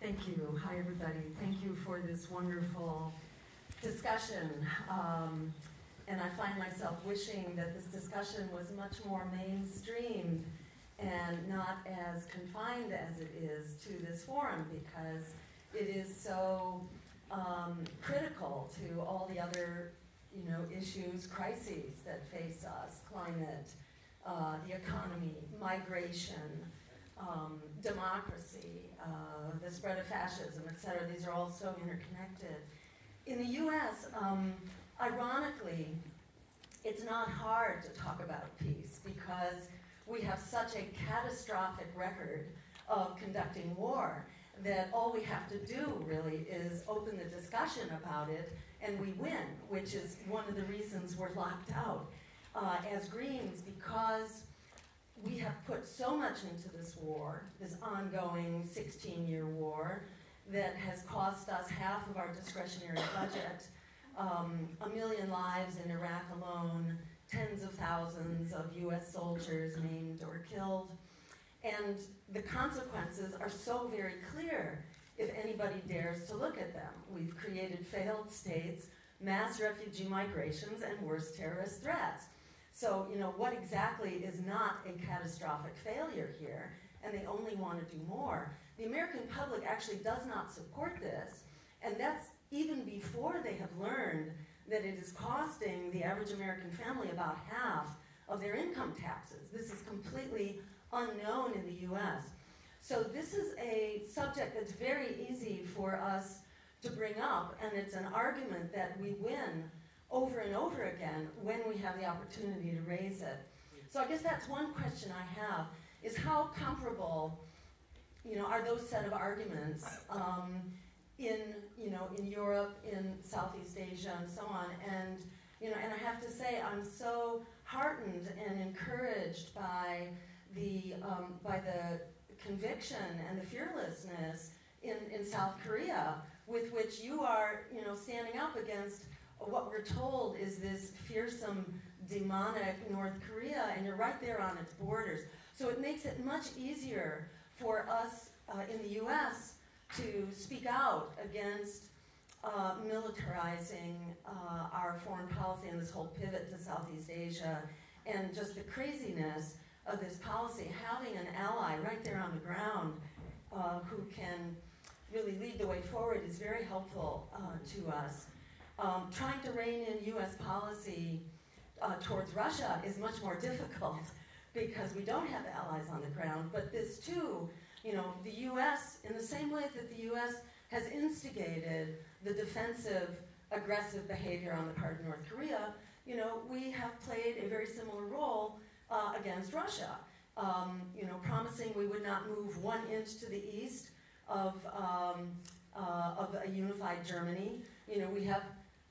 Thank you. Hi, everybody. Thank you for this wonderful discussion. And I find myself wishing that this discussion was much more mainstreamed and not as confined as it is to this forum, because it is so critical to all the other, issues, crises that face us: climate, the economy, migration, democracy, the spread of fascism, etc. These are all so interconnected. In the U.S., ironically, it's not hard to talk about peace because we have such a catastrophic record of conducting war that all we have to do really is open the discussion about it and we win, which is one of the reasons we're locked out as Greens, because we have put so much into this war, this ongoing 16-year war that has cost us half of our discretionary budget, 1 million lives in Iraq alone, tens of thousands of US soldiers maimed or killed. And the consequences are so very clear if anybody dares to look at them. We've created failed states, mass refugee migrations, and worse, terrorist threats. So, what exactly is not a catastrophic failure here? And they only want to do more. The American public actually does not support this, and that's even before they have learned that it is costing the average American family about half of their income taxes. This is completely unknown in the US. So this is a subject that's very easy for us to bring up, and it's an argument that we win over and over again when we have the opportunity to raise it. So I guess that's one question I have, is how comparable, are those set of arguments in Europe, in Southeast Asia, and so on. And and I have to say, I'm so heartened and encouraged by the conviction and the fearlessness in South Korea, with which you are, standing up against what we're told is this fearsome, demonic North Korea, and you're right there on its borders. So it makes it much easier for us in the U.S. to speak out against militarizing our foreign policy and this whole pivot to Southeast Asia, and just the craziness of this policy. Having an ally right there on the ground who can really lead the way forward is very helpful to us. Trying to rein in U.S. policy towards Russia is much more difficult because we don't have allies on the ground. But this too, the U.S., in the same way that the U.S. has instigated the defensive, aggressive behavior on the part of North Korea, we have played a very similar role against Russia. Promising we would not move 1 inch to the east of a unified Germany. We have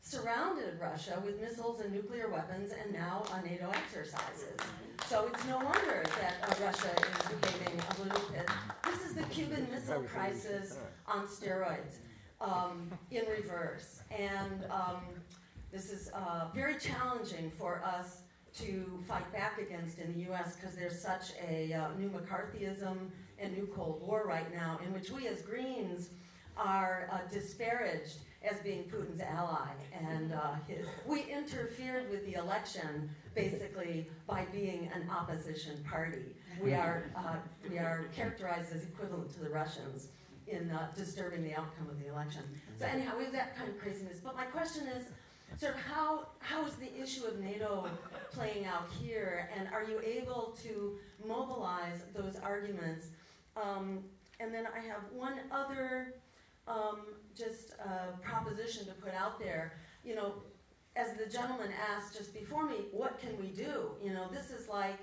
surrounded Russia with missiles and nuclear weapons, and now NATO exercises. So it's no wonder that Russia is behaving a little bit. This is the Cuban Missile Crisis on steroids in reverse. And this is very challenging for us to fight back against in the U.S. because there's such a new McCarthyism and new Cold War right now, in which we as Greens are disparaged as being Putin's ally. And we interfered with the election basically by being an opposition party. We are characterized as equivalent to the Russians in disturbing the outcome of the election. So anyhow, we have that kind of craziness. But my question is, sort of how is the issue of NATO playing out here, and are you able to mobilize those arguments? And then I have one other proposition to put out there. As the gentleman asked just before me, what can we do? This is like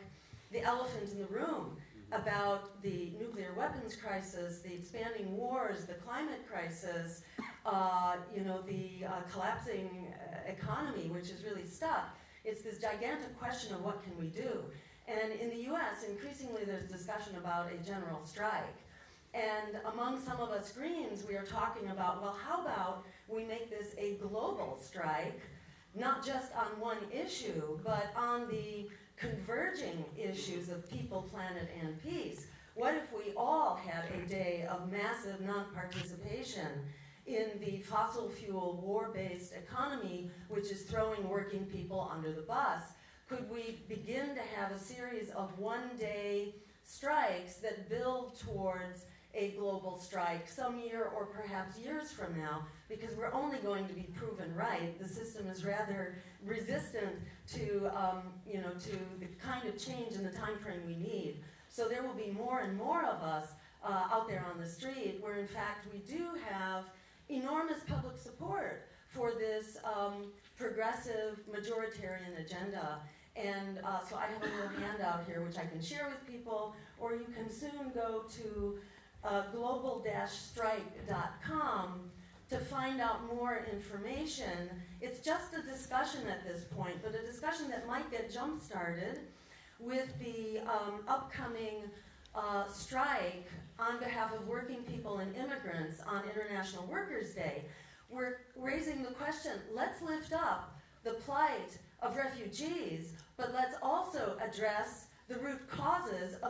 the elephant in the room about the nuclear weapons crisis, the expanding wars, the climate crisis, the collapsing economy, which is really stuck. It's this gigantic question of what can we do? And in the US, increasingly there's discussion about a general strike. And among some of us Greens, we are talking about, well, how about we make this a global strike, not just on one issue, but on the converging issues of people, planet, and peace. What if we all had a day of massive non-participation in the fossil fuel war-based economy, which is throwing working people under the bus? Could we begin to have a series of one-day strikes that build towards a global strike some year or perhaps years from now, because we're only going to be proven right. The system is rather resistant to, to the kind of change in the time frame we need. So there will be more and more of us out there on the street where, in fact, we do have enormous public support for this progressive majoritarian agenda. And so I have a little handout here which I can share with people, or you can soon go to global-strike.com to find out more information. It's just a discussion at this point, but a discussion that might get jump-started with the upcoming strike on behalf of working people and immigrants on International Workers' Day. We're raising the question, let's lift up the plight of refugees, but let's also address the root causes of